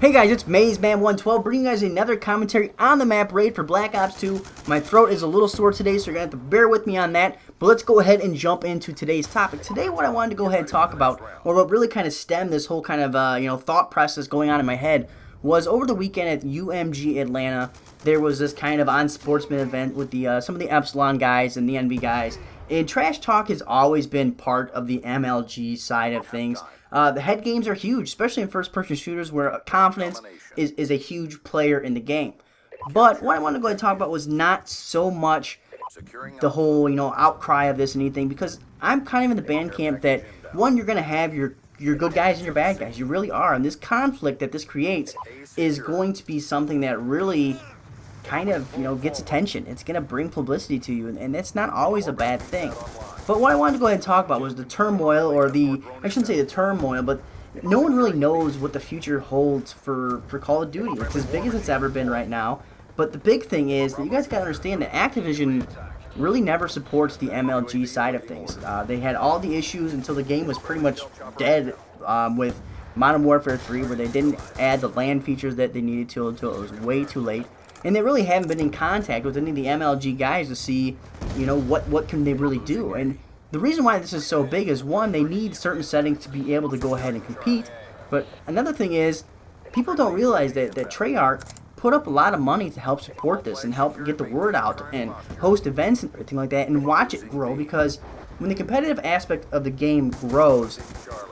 Hey guys, it's MazeMan112 bringing you guys another commentary on the map raid for Black Ops 2. My throat is a little sore today, so you're going to have to bear with me on that. But let's go ahead and jump into today's topic. Today what I wanted to go ahead and talk about, or what really kind of stemmed this whole kind of thought process going on in my head, was over the weekend at UMG Atlanta. There was this kind of on-sportsman event with the some of the Epsilon guys and the NV guys. And trash talk has always been part of the MLG side of things. The head games are huge, especially in first-person shooters where confidence is a huge player in the game. But what I wanted to go ahead and talk about was not so much the whole, outcry of this and anything, because I'm kind of in the band camp that, one, you're going to have your good guys and your bad guys. You really are. And this conflict that this creates is going to be something that really kind of, gets attention. It's going to bring publicity to you, and that's not always a bad thing. But what I wanted to go ahead and talk about was the turmoil, or I shouldn't say the turmoil, but no one really knows what the future holds for Call of Duty. It's as big as it's ever been right now. But the big thing is that you guys got to understand that Activision really never supports the MLG side of things. They had all the issues until the game was pretty much dead with Modern Warfare 3, where they didn't add the LAN features that they needed to until it was way too late. And they really haven't been in contact with any of the MLG guys to see, what can they really do. And the reason why this is so big is, one, they need certain settings to be able to go ahead and compete. But another thing is, people don't realize that Treacrch put up a lot of money to help support this and help get the word out and host events and everything like that and watch it grow, because when the competitive aspect of the game grows,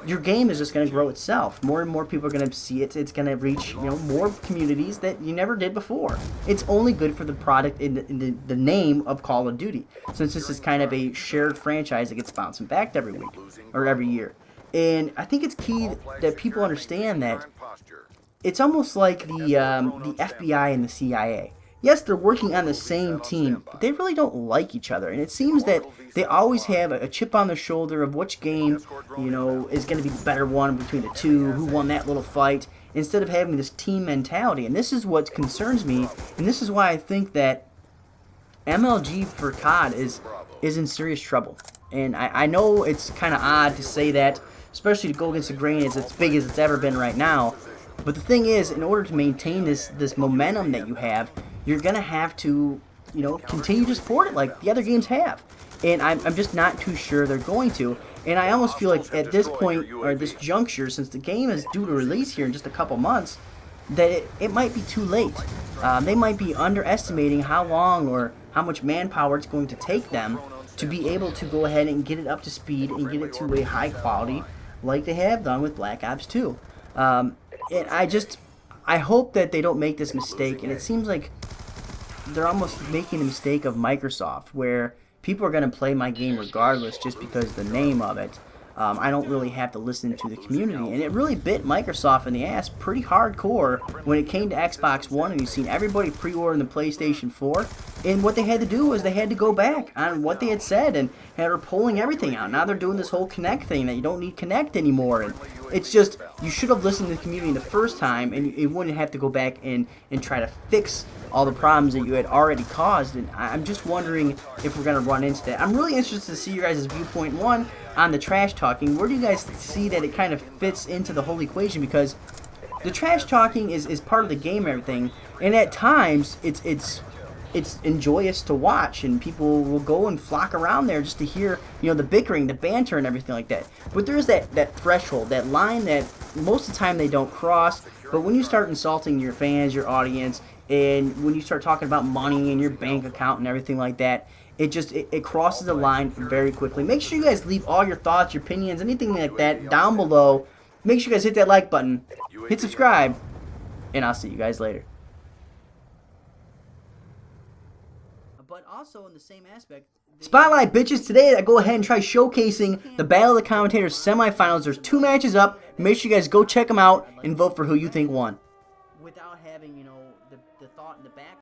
your game is just going to grow itself. More and more people are going to see it. It's going to reach more communities that you never did before. It's only good for the product in the name of Call of Duty, since this is kind of a shared franchise that gets bouncing back every week or every year. And I think it's key that people understand that it's almost like the FBI and the CIA. Yes, they're working on the same team, but they really don't like each other. And it seems that they always have a chip on their shoulder of which game, is going to be the better one between the two, who won that little fight, instead of having this team mentality. And this is what concerns me, and this is why I think that MLG for COD is in serious trouble. And I know it's kind of odd to say that, especially to go against the grain as it's big as it's ever been right now. But the thing is, in order to maintain this momentum that you have, you're going to have to, continue to support it like the other games have. And I'm just not too sure they're going to. And I almost feel like at this point, or this juncture, since the game is due to release here in just a couple months, that it might be too late. They might be underestimating how long or how much manpower it's going to take them to be able to go ahead and get it up to speed and get it to a high quality like they have done with Black Ops 2. And I hope that they don't make this mistake, and it seems like they're almost making the mistake of Microsoft, where people are going to play my game regardless just because of the name of it. I don't really have to listen to the community, and it really bit Microsoft in the ass pretty hardcore when it came to Xbox One, and you've seen everybody pre-ordering the PlayStation 4, and what they had to do was they had to go back on what they had said, and they're pulling everything out. Now they're doing this whole Kinect thing that you don't need Kinect anymore, and it's just, you should have listened to the community the first time, and you wouldn't have to go back and try to fix all the problems that you had already caused. And I'm just wondering if we're going to run into that. I'm really interested to see your guys' viewpoint, one, on the trash talking. Where do you guys see that it kind of fits into the whole equation? Because the trash talking is part of the game and everything, and at times it's enjoyous to watch, and people will go and flock around there just to hear, the bickering, the banter, and everything like that. But there's that threshold, that line that most of the time they don't cross. But when you start insulting your fans, your audience, and when you start talking about money and your bank account and everything like that, it crosses the line very quickly. Make sure you guys leave all your thoughts, your opinions, anything like that down below. Make sure you guys hit that like button, hit subscribe, and I'll see you guys later. But also in the same aspect, Spotlight, bitches. Today I go ahead and try showcasing the Battle of the Commentators semifinals. There's 2 matches up. Make sure you guys go check them out and vote for who you think won. Without having, the thought in the back.